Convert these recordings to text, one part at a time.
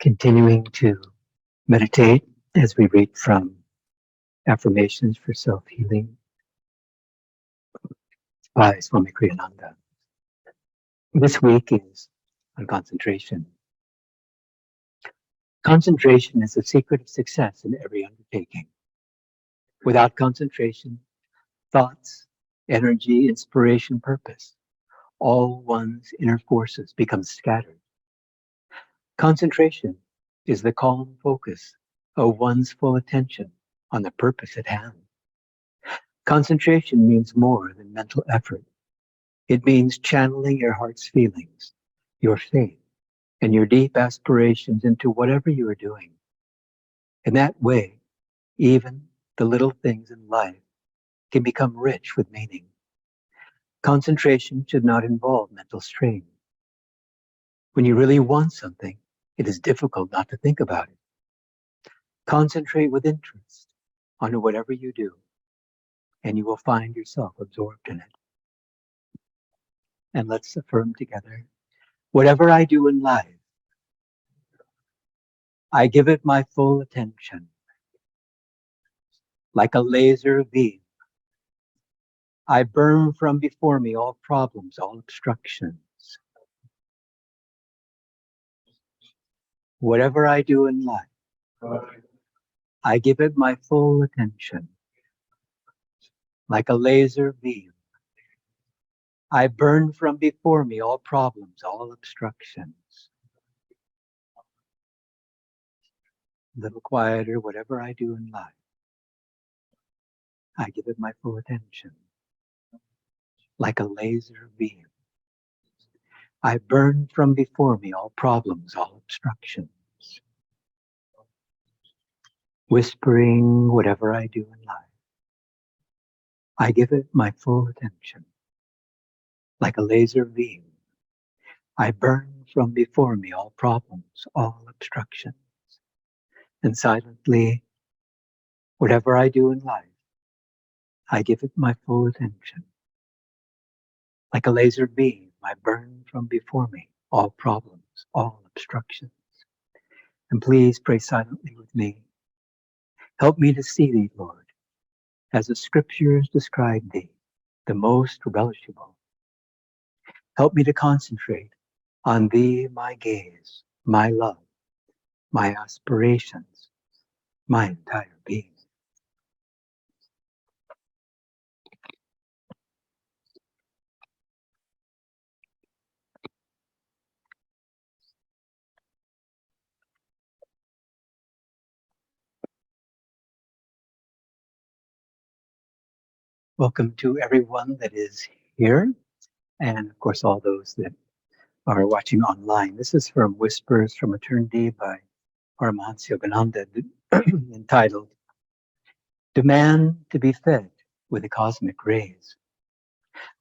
Continuing to meditate as we read from Affirmations for Self-Healing by Swami Ananda. This week is on concentration. Concentration is the secret of success in every undertaking. Without concentration, thoughts, energy, inspiration, purpose, all one's inner forces become scattered. Concentration is the calm focus of one's full attention on the purpose at hand. Concentration means more than mental effort. It means channeling your heart's feelings, your faith, and your deep aspirations into whatever you are doing. In that way, even the little things in life can become rich with meaning. Concentration should not involve mental strain. When you really want something, it is difficult not to think about it. Concentrate with interest on whatever you do, and you will find yourself absorbed in it. And let's affirm together, whatever I do in life, I give it my full attention. Like a laser beam, I burn from before me all problems, all obstructions. Whatever I do in life, I give it my full attention. Like a laser beam, I burn from before me all problems, all obstructions. A little quieter, whatever I do in life, I give it my full attention. Like a laser beam, I burn from before me all problems, all obstructions. Whispering whatever I do in life, I give it my full attention. Like a laser beam, I burn from before me all problems, all obstructions. And silently, whatever I do in life, I give it my full attention. Like a laser beam, I burn from before me all problems, all obstructions. And please pray silently with me. Help me to see thee, Lord, as the scriptures describe thee, the most relishable. Help me to concentrate on thee, my gaze, my love, my aspirations, my entire being. Welcome to everyone that is here, and of course all those that are watching online. This is from Whispers from Eternity by Paramahansa Ananda, entitled, Demand to be Fed with the Cosmic Rays.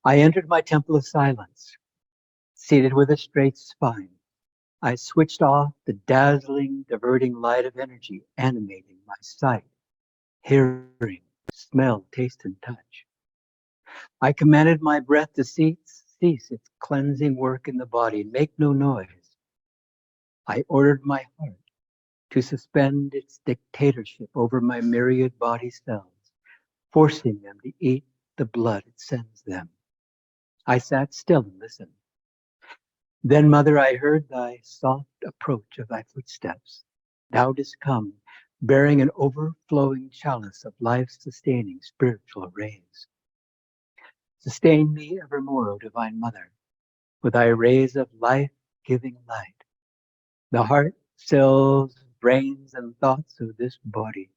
I entered my temple of silence, seated with a straight spine. I switched off the dazzling, diverting light of energy animating my sight, hearing, smell, taste, and touch. I commanded my breath to cease its cleansing work in the body, make no noise. I ordered my heart to suspend its dictatorship over my myriad body cells, forcing them to eat the blood it sends them. I sat still and listened. Then, Mother, I heard thy soft approach of thy footsteps. Thou didst come, bearing an overflowing chalice of life-sustaining spiritual rays. Sustain me evermore, O Divine Mother, with thy rays of life-giving light. The heart, cells, brains, and thoughts of this body,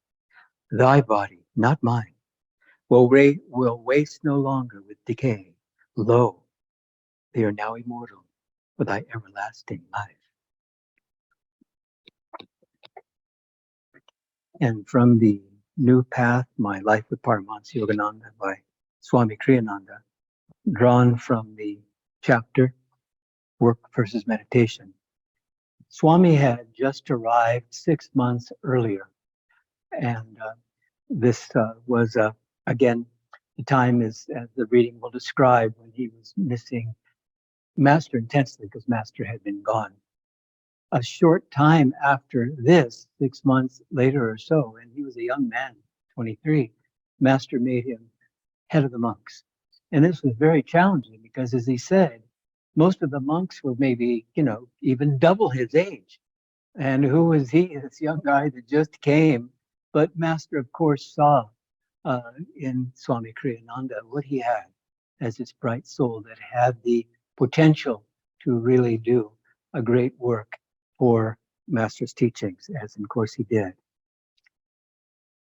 thy body, not mine, will waste no longer with decay. Lo, they are now immortal with thy everlasting life. And from the New Path, My Life with Paramahansa Yogananda by Swami Kriyananda, drawn from the chapter Work versus Meditation. Swami had just arrived 6 months earlier, and this was, again, the time as the reading will describe, when he was missing Master intensely because Master had been gone. A short time after this, 6 months later or so, and he was a young man, 23, Master made him head of the monks. And this was very challenging because, as he said, most of the monks were maybe, even double his age. And who was he, this young guy that just came? But Master, of course, saw in Swami Kriyananda what he had as this bright soul that had the potential to really do a great work for Master's teachings, as of course he did.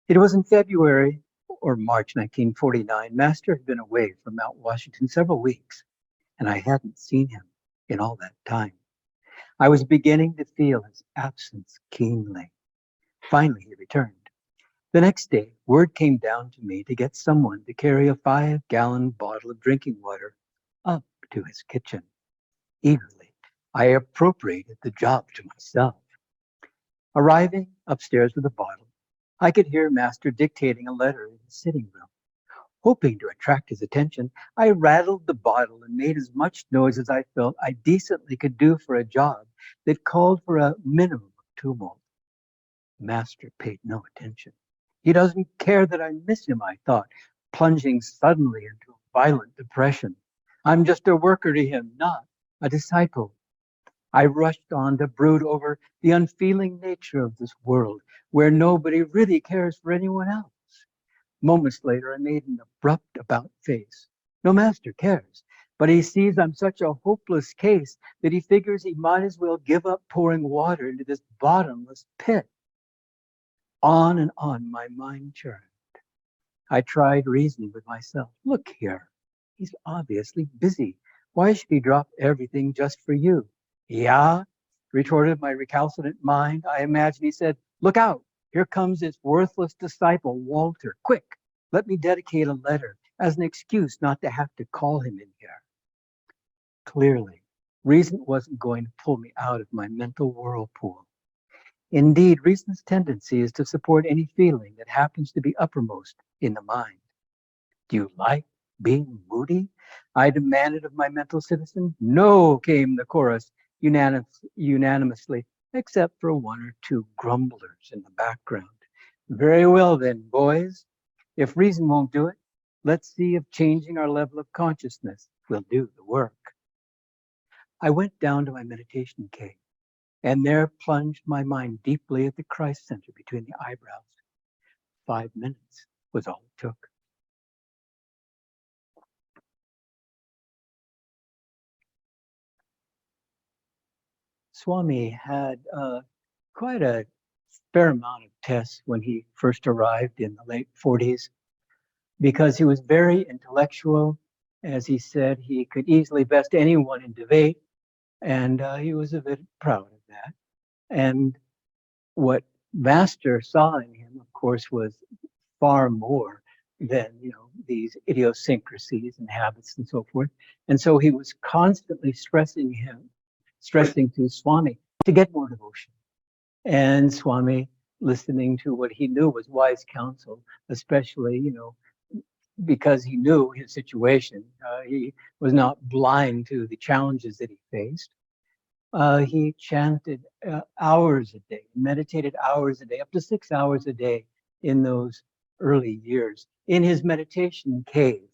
It was in February or March 1949. Master had been away from Mount Washington several weeks, and I hadn't seen him in all that time. I was beginning to feel his absence keenly. Finally, he returned. The next day, word came down to me to get someone to carry a 5-gallon bottle of drinking water up to his kitchen. Eagerly, I appropriated the job to myself. Arriving upstairs with the bottle, I could hear Master dictating a letter in the sitting room. Hoping to attract his attention, I rattled the bottle and made as much noise as I felt I decently could do for a job that called for a minimum of tumult. Master paid no attention. He doesn't care that I miss him, I thought, plunging suddenly into a violent depression. I'm just a worker to him, not a disciple. I rushed on to brood over the unfeeling nature of this world, where nobody really cares for anyone else. Moments later, I made an abrupt about-face. No, Master cares, but he sees I'm such a hopeless case that he figures he might as well give up pouring water into this bottomless pit. On and on my mind churned. I tried reasoning with myself. Look here, he's obviously busy. Why should he drop everything just for you? Yeah, retorted my recalcitrant mind. I imagine he said, look out, here comes this worthless disciple, Walter. Quick, let me dedicate a letter as an excuse not to have to call him in here. Clearly, reason wasn't going to pull me out of my mental whirlpool. Indeed, reason's tendency is to support any feeling that happens to be uppermost in the mind. Do you like being moody? I demanded of my mental citizen. No, came the chorus unanimously, except for one or two grumblers in the background. Very well then, boys. If reason won't do it, let's see if changing our level of consciousness will do the work. I went down to my meditation cave, and there plunged my mind deeply at the Christ center between the eyebrows. 5 minutes was all it took. Swami had quite a fair amount of tests when he first arrived in the late 40s, because he was very intellectual. As he said, he could easily best anyone in debate, and he was a bit proud of that. And what Master saw in him, of course, was far more than these idiosyncrasies and habits and so forth. And so he was constantly stressing to Swami to get more devotion. And Swami, listening to what he knew was wise counsel, especially because he knew his situation. He was not blind to the challenges that he faced. He chanted hours a day, meditated hours a day, up to 6 hours a day in those early years in his meditation cave,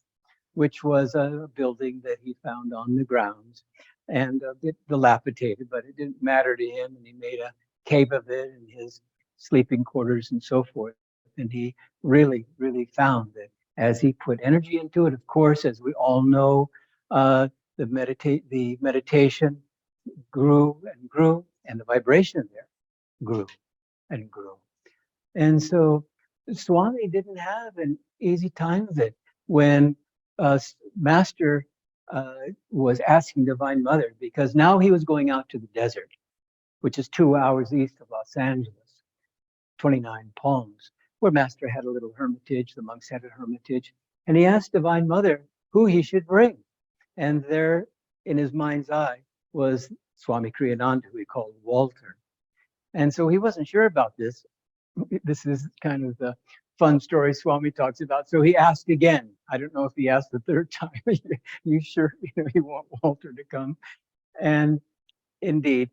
which was a building that he found on the grounds and a bit dilapidated, but it didn't matter to him. And he made a cave of it in his sleeping quarters and so forth. And he really, really found that as he put energy into it, of course, as we all know, the meditation grew and grew, and the vibration there grew and grew. And so Swami didn't have an easy time of it when Master was asking Divine Mother, because now he was going out to the desert, which is 2 hours east of Los Angeles, 29 Palms, where Master had a little hermitage, the monks had a hermitage, and he asked Divine Mother who he should bring. And there, in his mind's eye, was Swami Kriyananda, who he called Walter. And so he wasn't sure about this. This is kind of the fun story Swami talks about. So he asked again. I don't know if he asked the third time. You sure you want Walter to come? And indeed,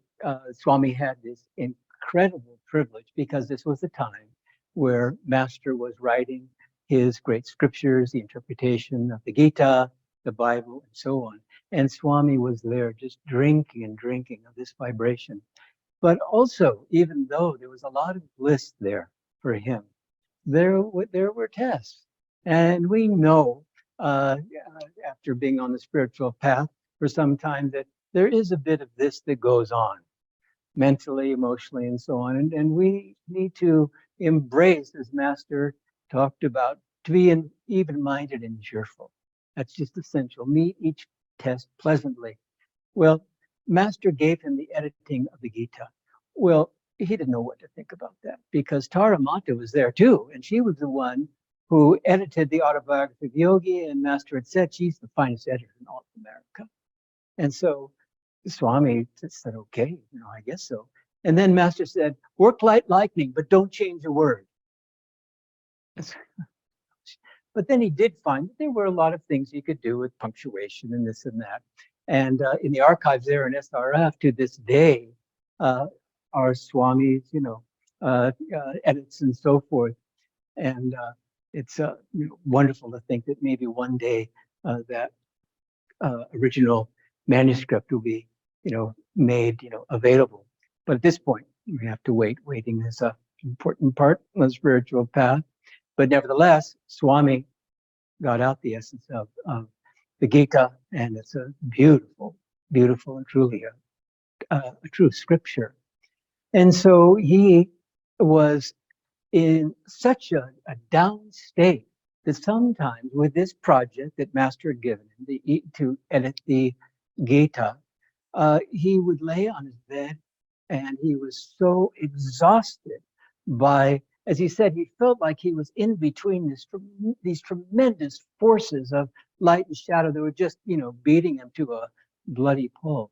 Swami had this incredible privilege because this was a time where Master was writing his great scriptures, the interpretation of the Gita, the Bible, and so on. And Swami was there just drinking and drinking of this vibration. But also, even though there was a lot of bliss there for him, there were tests. And we know, after being on the spiritual path for some time, that there is a bit of this that goes on mentally, emotionally, and so on. And we need to embrace, as Master talked about, to be even-minded and cheerful. That's just essential. Meet each test pleasantly. Well, Master gave him the editing of the Gita. Well, he didn't know what to think about that because Tara Mata was there too, and she was the one who edited the autobiography of Yogi, and Master had said she's the finest editor in all of America. And so Swami said, okay, I guess so. And then Master said, work like lightning, but don't change a word. But then he did find that there were a lot of things he could do with punctuation and this and that. And in the archives there in SRF to this day, are Swami's, edits and so forth. And it's wonderful to think that maybe one day that original manuscript will be, made, available. But at this point, we have to wait. Waiting is an important part of the spiritual path. But nevertheless, Swami got out the essence of the Gita, and it's a beautiful, beautiful, and truly a true scripture. And so he was in such a down state that sometimes with this project that Master had given him to edit the Gita, he would lay on his bed and he was so exhausted by, as he said, he felt like he was in between these tremendous forces of light and shadow that were just, beating him to a bloody pulp.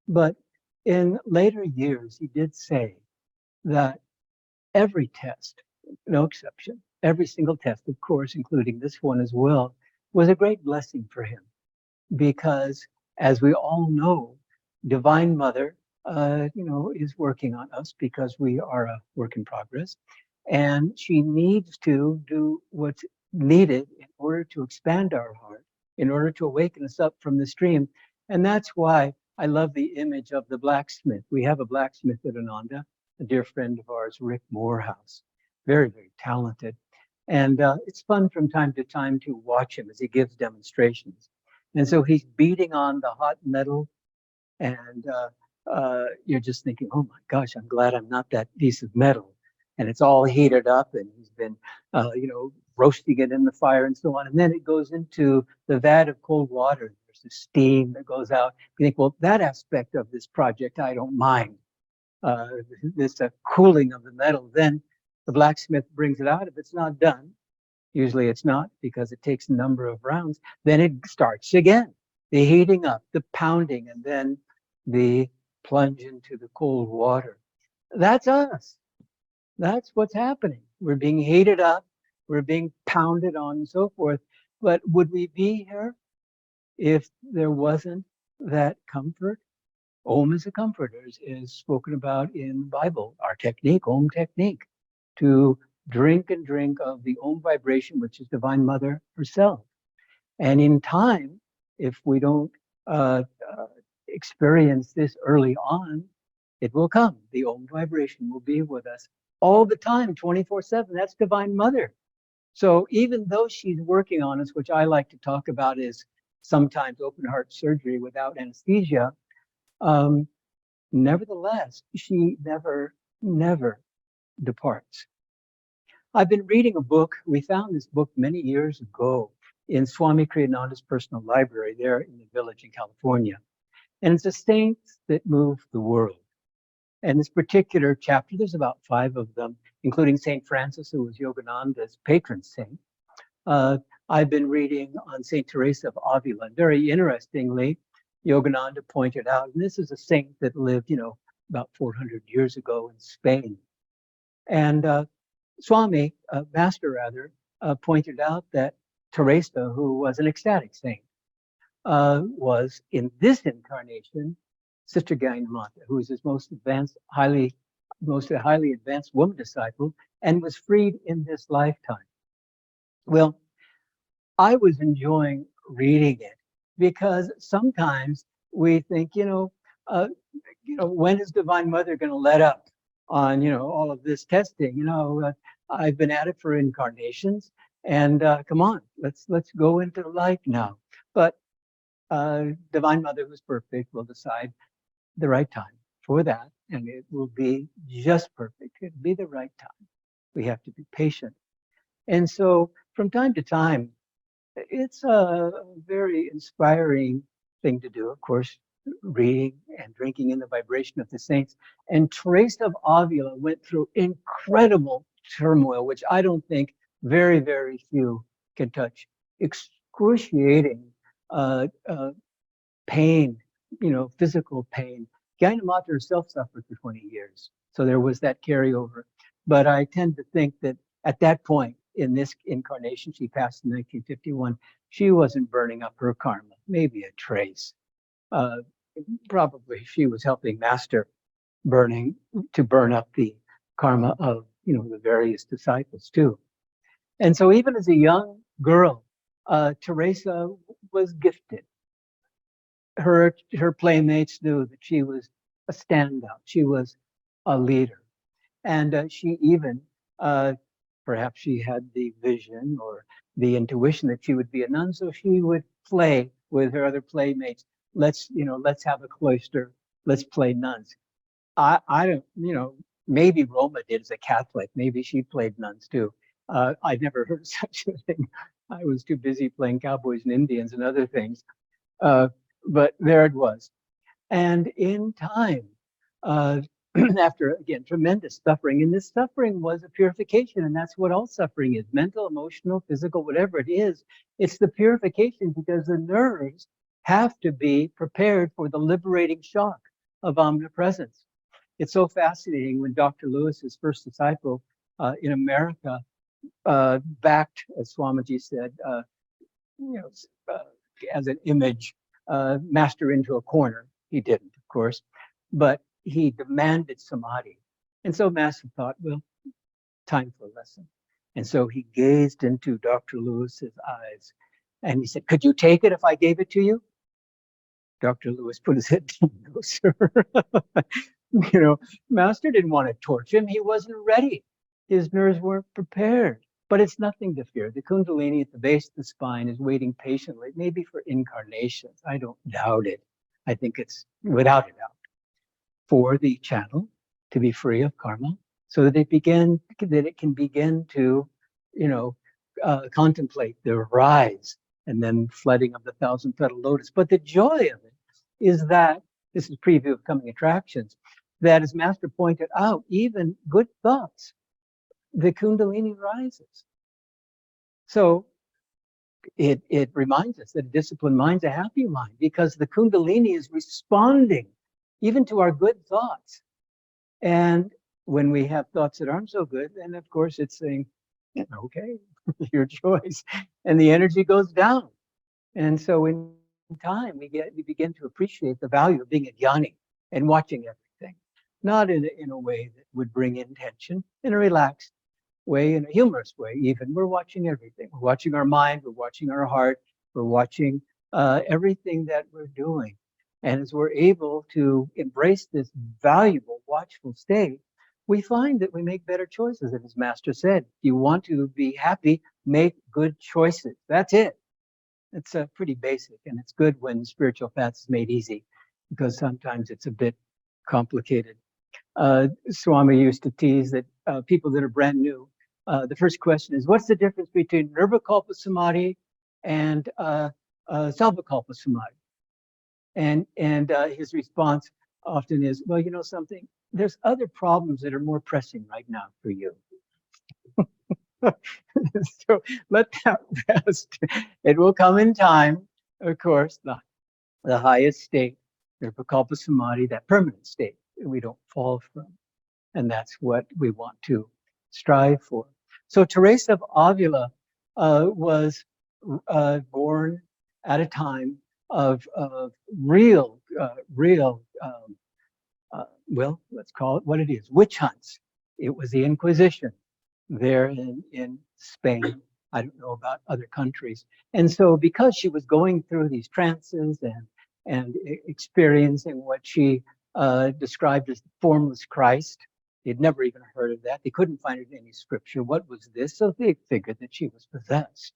But in later years, he did say that every test, no exception, every single test, of course, including this one as well, was a great blessing for him. Because as we all know, Divine Mother, is working on us because we are a work in progress. And she needs to do what's needed in order to expand our heart, in order to awaken us up from the stream. And that's why I love the image of the blacksmith. We have a blacksmith at Ananda, a dear friend of ours, Rick Morehouse, very, very talented. And it's fun from time to time to watch him as he gives demonstrations. And so he's beating on the hot metal, and you're just thinking, oh my gosh, I'm glad I'm not that piece of metal. And it's all heated up, and he's been, roasting it in the fire and so on. And then it goes into the vat of cold water. There's the steam that goes out. You think, well, that aspect of this project, I don't mind. This cooling of the metal. Then the blacksmith brings it out. If it's not done, usually it's not because it takes a number of rounds, then it starts again. The heating up, the pounding, and then the plunge into the cold water. That's us. That's what's happening. We're being heated up. We're being pounded on and so forth. But would we be here if there wasn't that comfort? Om is a comforter, is spoken about in the Bible. Our technique, Om technique, to drink and drink of the Om vibration, which is Divine Mother herself. And in time, if we don't experience this early on, it will come. The Om vibration will be with us all the time, 24/7. That's Divine Mother. So even though she's working on us, which I like to talk about is sometimes open heart surgery without anesthesia, nevertheless, she never, never departs. I've been reading a book. We found this book many years ago in Swami Kriyananda's personal library there in the village in California. And it's the saints that move the world. And this particular chapter, there's about 5 of them, including St. Francis, who was Yogananda's patron saint. I've been reading on St. Teresa of Avila. And very interestingly, Yogananda pointed out, and this is a saint that lived, about 400 years ago in Spain. And Swami, Master rather, pointed out that Teresa, who was an ecstatic saint, was in this incarnation Sister Gainamata, who was his most highly advanced woman disciple, and was freed in this lifetime. Well, I was enjoying reading it because sometimes we think, when is Divine Mother going to let up on, all of this testing? I've been at it for incarnations, and come on, let's go into light now. But Divine Mother, who's perfect, will decide the right time for that, and it will be just perfect. It'll be the right time. We have to be patient. And so from time to time, it's a very inspiring thing to do, of course, reading and drinking in the vibration of the saints. And Teresa of Avila went through incredible turmoil, which I don't think very, very few can touch. Excruciating pain, physical pain. Gainamata herself suffered for 20 years. So there was that carryover. But I tend to think that at that point in this incarnation, she passed in 1951, she wasn't burning up her karma, maybe a trace. Probably she was helping Master burn up the karma of, the various disciples too. And so even as a young girl, Teresa was gifted. Her playmates knew that she was a standout. She was a leader. And she even, perhaps she had the vision or the intuition that she would be a nun, so she would play with her other playmates. Let's have a cloister. Let's play nuns. I don't, maybe Roma did as a Catholic. Maybe she played nuns too. I never heard such a thing. I was too busy playing cowboys and Indians and other things. But there it was. And in time, after, again, tremendous suffering, and this suffering was a purification, and that's what all suffering is, mental, emotional, physical, whatever it is. It's the purification because the nerves have to be prepared for the liberating shock of omnipresence. It's so fascinating when Dr. Lewis's first disciple in America backed, as Swamiji said, as an image, Master into a corner. He didn't, of course, but he demanded samadhi. And so Master thought, well, time for a lesson. And so he gazed into Dr. Lewis's eyes and he said, could you take it if I gave it to you? Dr. Lewis put his head down, no, sir. Master didn't want to torture him. He wasn't ready. His nerves weren't prepared. But it's nothing to fear. The Kundalini at the base of the spine is waiting patiently, maybe for incarnations. I don't doubt it. I think it's without a doubt for the channel to be free of karma, so that it can begin to, contemplate the rise and then flooding of the 1,000-petal lotus. But the joy of it is that, this is preview of coming attractions, that as Master pointed out, even good thoughts, the Kundalini rises. So it reminds us that a disciplined mind's a happy mind because the Kundalini is responding even to our good thoughts. And when we have thoughts that aren't so good, then of course it's saying, okay, your choice. And the energy goes down. And so in time, we begin to appreciate the value of being a jnani and watching everything, not in a way that would bring in tension, in a relaxed way, in a humorous way even. We're watching everything. We're watching our mind, we're watching our heart, we're watching everything that we're doing. And as we're able to embrace this valuable, watchful state, we find that we make better choices. And as Master said, if you want to be happy, make good choices. That's it. It's pretty basic, and it's good when spiritual path is made easy, because sometimes it's a bit complicated. Swami used to tease that people that are brand new, the first question is, what's the difference between Nirvikalpa Samadhi and Salvikalpa Samadhi? And his response often is, well, you know something, there's other problems that are more pressing right now for you. So let that rest. It will come in time, of course, the highest state, Nirvikalpa Samadhi, that permanent state that we don't fall from. And that's what we want to strive for. So Teresa of Avila was born at a time of real, well, let's call it what it is, witch hunts. It was the Inquisition there in Spain. I don't know about other countries. And so because she was going through these trances and experiencing what she described as the formless Christ, they'd never even heard of that. They couldn't find it in any scripture. What was this? So they figured that she was possessed.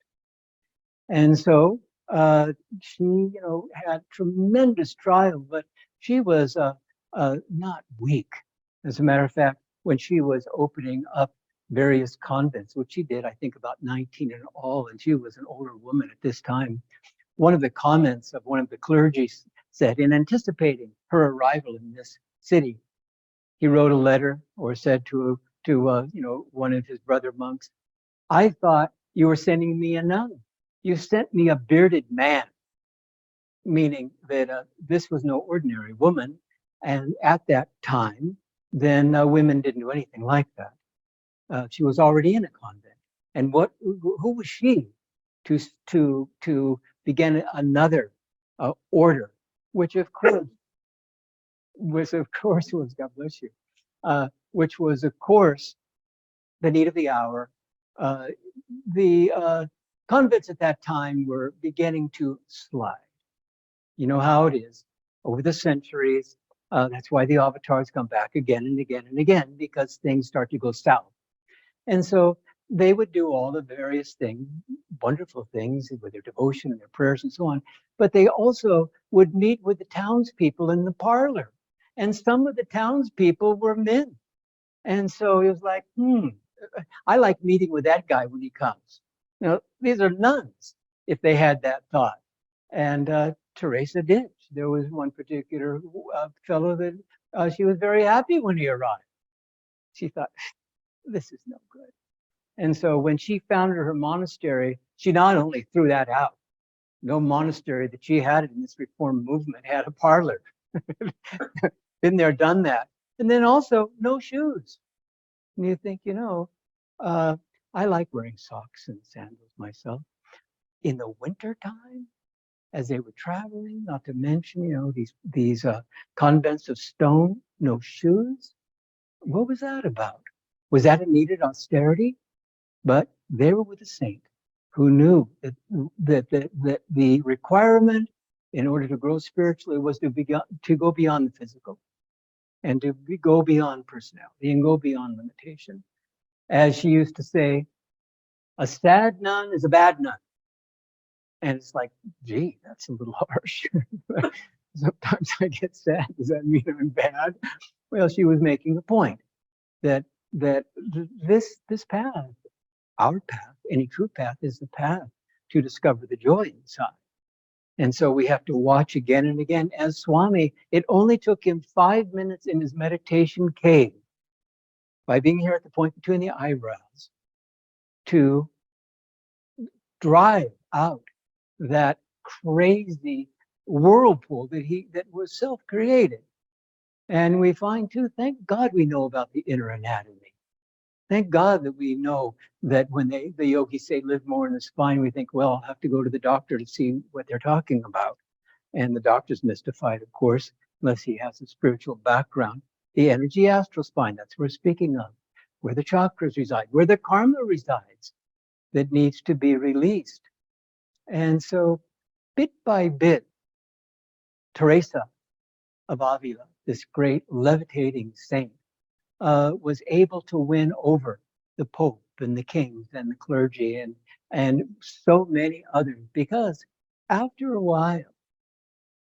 And so she, had tremendous trial, but she was not weak. As a matter of fact, when she was opening up various convents, which she did, I think about 19 in all, and she was an older woman at this time. One of the comments of one of the clergy said, in anticipating her arrival in this city, he wrote a letter or said to one of his brother monks, I thought you were sending me a nun. You sent me a bearded man, meaning that this was no ordinary woman. And at that time, then women didn't do anything like that. She was already in a convent. And who was she to begin another order, which of course was, God bless you, which was of course the need of the hour. The convents at that time were beginning to slide. You know how it is over the centuries. That's why the avatars come back again and again and again, because things start to go south. And so they would do all the various things, wonderful things with their devotion and their prayers and so on. But they also would meet with the townspeople in the parlor. And some of the townspeople were men. And so it was like, I like meeting with that guy when he comes. These are nuns, if they had that thought. And Teresa did. There was one particular fellow that she was very happy when he arrived. She thought, this is no good. And so when she founded her monastery, she not only threw that out, no monastery that she had in this reform movement had a parlor. Been there, done that. And then also no shoes. And you think, I like wearing socks and sandals myself. In the wintertime, as they were traveling, not to mention, these convents of stone, no shoes. What was that about? Was that a needed austerity? But they were with a saint who knew that the requirement in order to grow spiritually was to go beyond the physical and to go beyond personality and go beyond limitation. As she used to say, a sad nun is a bad nun. And it's like, gee, that's a little harsh. Sometimes I get sad. Does that mean I'm bad? Well, she was making a point that this path, our path, any true path, is the path to discover the joy inside. And so we have to watch again and again. As Swami, it only took him 5 minutes in his meditation cave, by being here at the point between the eyebrows, to drive out that crazy whirlpool that was self-created. And we find too, thank God we know about the inner anatomy. Thank God that we know that when the yogis say live more in the spine, we think, well, I'll have to go to the doctor to see what they're talking about. And the doctor's mystified, of course, unless he has a spiritual background. The energy astral spine, that's what we're speaking of, where the chakras reside, where the karma resides that needs to be released. And so bit by bit, Teresa of Avila, this great levitating saint, was able to win over the Pope and the kings and the clergy and so many others, because after a while,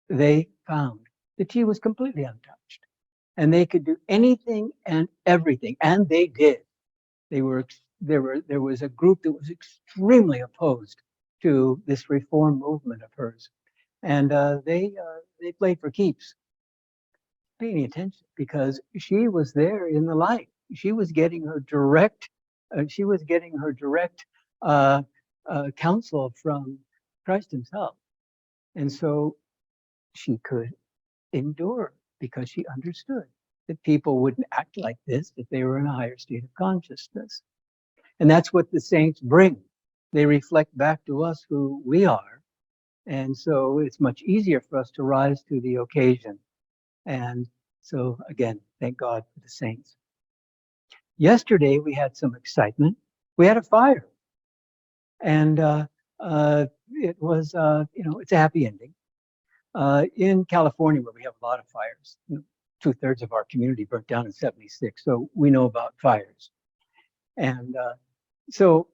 they found that she was completely untouched and they could do anything and everything. And they did. There was a group that was extremely opposed to this reform movement of hers. And they played for keeps, paying attention, because she was there in the light. She was getting her direct counsel from Christ himself. And so she could endure because she understood that people wouldn't act like this if they were in a higher state of consciousness. And that's what the saints bring. They reflect back to us who we are And so it's much easier for us to rise to the occasion. And so again, thank God for the saints. Yesterday, we had some excitement. We had a fire. And it was, it's a happy ending. In California, where we have a lot of fires, 2/3 of our community burnt down in '76. So we know about fires. And so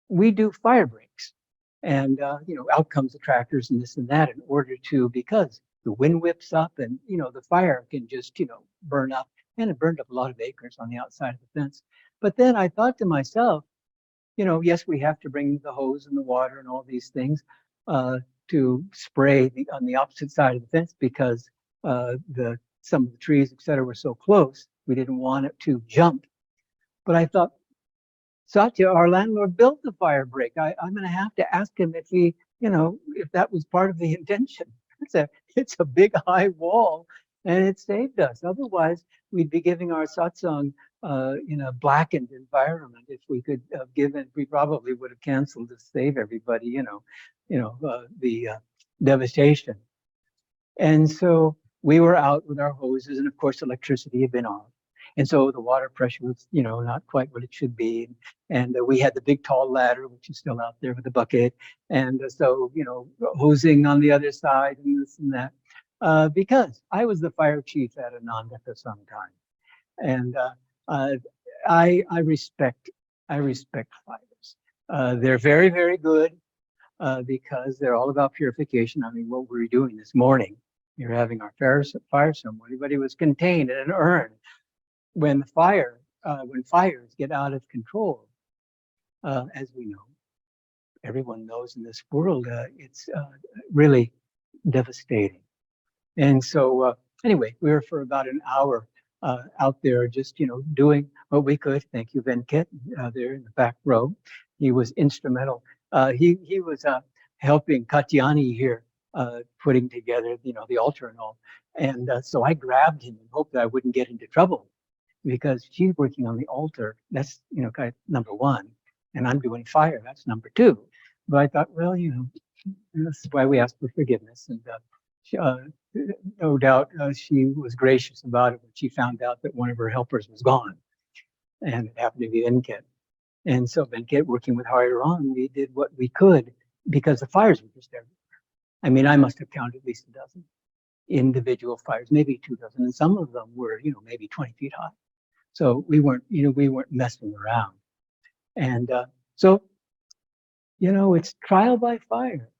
we do fire breaks. And, out comes the tractors and this and that in order to, because the wind whips up and, the fire can just, burn up. And it burned up a lot of acres on the outside of the fence. But then I thought to myself, yes, we have to bring the hose and the water and all these things to spray on the opposite side of the fence because some of the trees, et cetera, were so close. We didn't want it to jump. But I thought, Satya, our landlord built the fire break. I'm going to have to ask him if if that was part of the intention. It's a big high wall, and it saved us. Otherwise, we'd be giving our satsang in a blackened environment. If we could have given, we probably would have canceled to save everybody. The devastation. And so we were out with our hoses, and of course, electricity had been off. And so the water pressure was, not quite what it should be. And we had the big tall ladder, which is still out there with the bucket. And so, hosing on the other side and this and that. Because I was the fire chief at Ananda for some time. And I respect fires. They're very, very good because they're all about purification. I mean, what were we doing this morning? You're having our fire ceremony, but it was contained in an urn. When fires get out of control, as we know, everyone knows in this world, it's really devastating. And so, anyway, we were for about an hour out there, just doing what we could. Thank you, Venkat, there in the back row. He was instrumental. He was helping Katyani here, putting together, the altar and all. And so I grabbed him and hoped that I wouldn't get into trouble, because she's working on the altar. That's, kind of number one. And I'm doing fire. That's number two. But I thought, well, this is why we ask for forgiveness. And no doubt she was gracious about it when she found out that one of her helpers was gone. And it happened to be Venkat. And so Venkat, working with Hari Ram, we did what we could because the fires were just everywhere. I mean, I must have counted at least a dozen individual fires, maybe 2 dozen. And some of them were, maybe 20 feet high. So we weren't messing around. And so, it's trial by fire.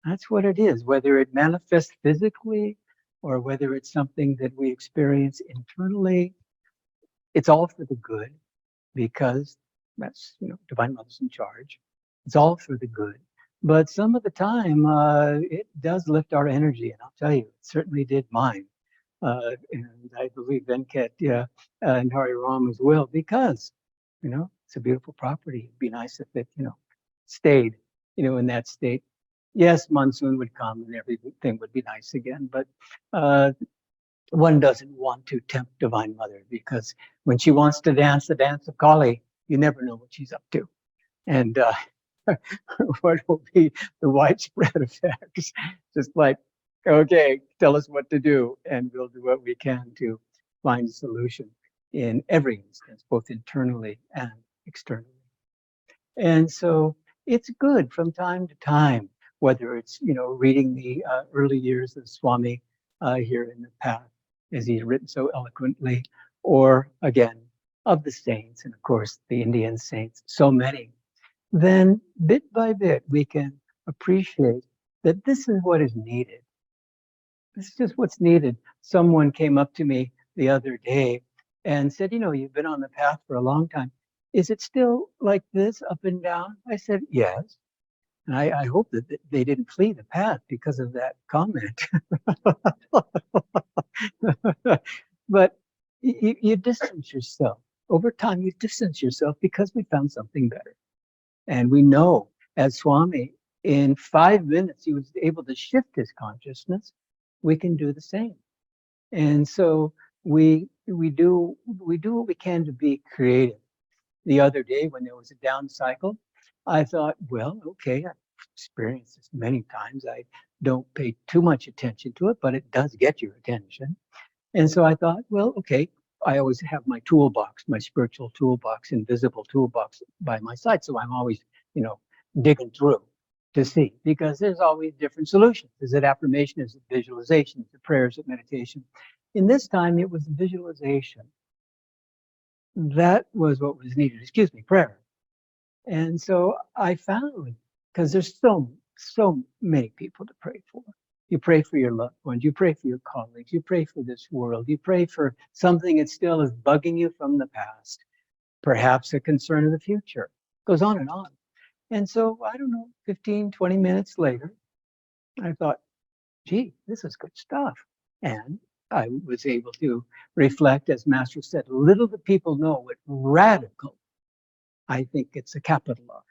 That's what it is, whether it manifests physically or whether it's something that we experience internally. It's all for the good, because that's, Divine Mother's in charge. It's all for the good. But some of the time, it does lift our energy. And I'll tell you, it certainly did mine. And I believe Venkat and Hari Ram as well, because, it's a beautiful property. It'd be nice if it, stayed, in that state. Yes, monsoon would come and everything would be nice again, but one doesn't want to tempt Divine Mother, because when she wants to dance the dance of Kali, you never know what she's up to. And what will be the widespread effects? Just like, okay, tell us what to do, and we'll do what we can to find a solution in every instance, both internally and externally. And so it's good from time to time, whether it's, reading the early years of Swami here in the path, as he's written so eloquently, or again, of the saints, and of course, the Indian saints, so many, then bit by bit, we can appreciate that this is what is needed. This is just what's needed. Someone came up to me the other day and said, you've been on the path for a long time. Is it still like this, up and down? I said, yes. And I hope that they didn't flee the path because of that comment. But you distance yourself. Over time, you distance yourself because we found something better. And we know, as Swami, in 5 minutes, he was able to shift his consciousness. We can do the same. And so we do what we can to be creative. The other day, when there was a down cycle, I thought, well, okay, experienced this many times. I don't pay too much attention to it, but it does get your attention. And so I thought, well, okay, I always have my toolbox, my spiritual toolbox, invisible toolbox by my side. So I'm always, digging through to see, because there's always different solutions. Is it affirmation? Is it visualization? Is it prayers? Is it meditation? In this time, it was visualization. That was what was needed. Excuse me, prayer. And so I found, because there's so many people to pray for. You pray for your loved ones. You pray for your colleagues. You pray for this world. You pray for something that still is bugging you from the past, perhaps a concern of the future. It goes on and on. And so, I don't know, 15, 20 minutes later, I thought, gee, this is good stuff. And I was able to reflect, as Master said, little do people know what radical, I think it's a capital R,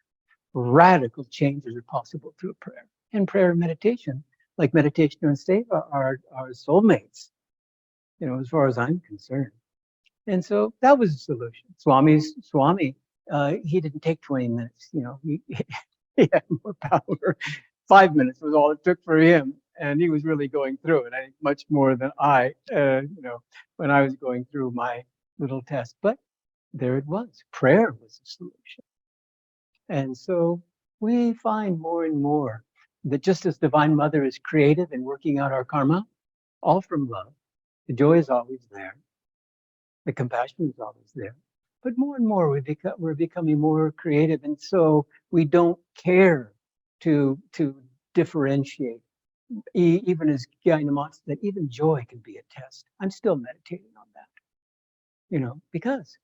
radical changes are possible through prayer. And prayer and meditation, like meditation and seva, are soulmates, as far as I'm concerned. And so that was the solution. Swami, he didn't take 20 minutes. He had more power. 5 minutes was all it took for him, and he was really going through it. I think much more than I, when I was going through my little test. But there it was. Prayer was the solution. And so we find more and more that just as Divine Mother is creative in working out our karma, all from love, the joy is always there. The compassion is always there. But more and more, we're becoming more creative. And so we don't care to differentiate. Even as Gyanamata said, even joy can be a test. I'm still meditating on that, because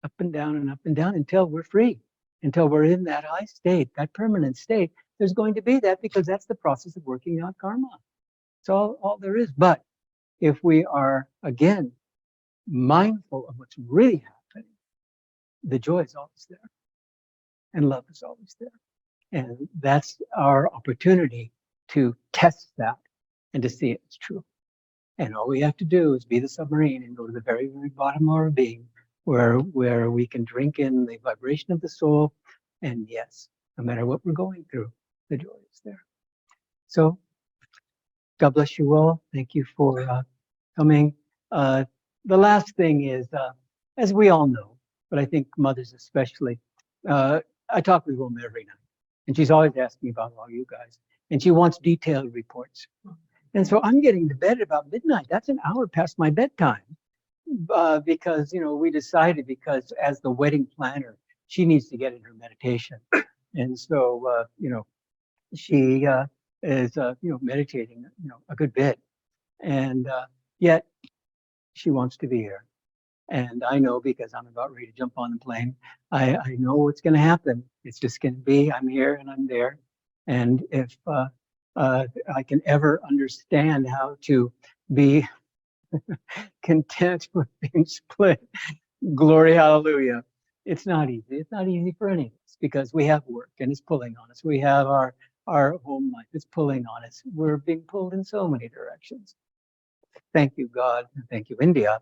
up and down until we're free, until we're in that high state, that permanent state. There's going to be that, because that's the process of working out karma. It's all there is. But if we are, again, mindful of what's really happening, the joy is always there, and love is always there. And that's our opportunity to test that and to see it's true. And all we have to do is be the submarine and go to the very, very bottom of our being, where we can drink in the vibration of the soul. And yes, no matter what we're going through, the joy is there. So God bless you all. Thank you for coming. The last thing is, as we all know, but I think mothers especially, I talk with Wilma every night, and she's always asking about all you guys, and she wants detailed reports. And so I'm getting to bed about midnight. That's an hour past my bedtime, because we decided, because as the wedding planner, she needs to get in her meditation, and so she is meditating a good bit, and yet she wants to be here. And I know, because I'm about ready to jump on the plane, I know what's going to happen. It's just going to be, I'm here and I'm there. And if I can ever understand how to be content with being split, glory, hallelujah. It's not easy. It's not easy for any of us, because we have work and it's pulling on us. We have our home life. It's pulling on us. We're being pulled in so many directions. Thank you, God, and thank you, India,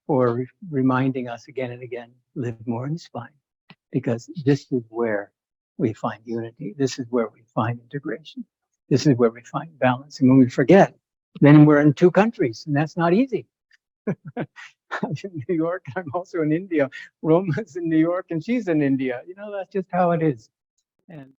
for reminding us again and again, live more in the spine, because this is where we find unity. This is where we find integration. This is where we find balance. And when we forget, then we're in two countries, and that's not easy. I'm in New York, I'm also in India. Roma's in New York, and she's in India. That's just how it is. And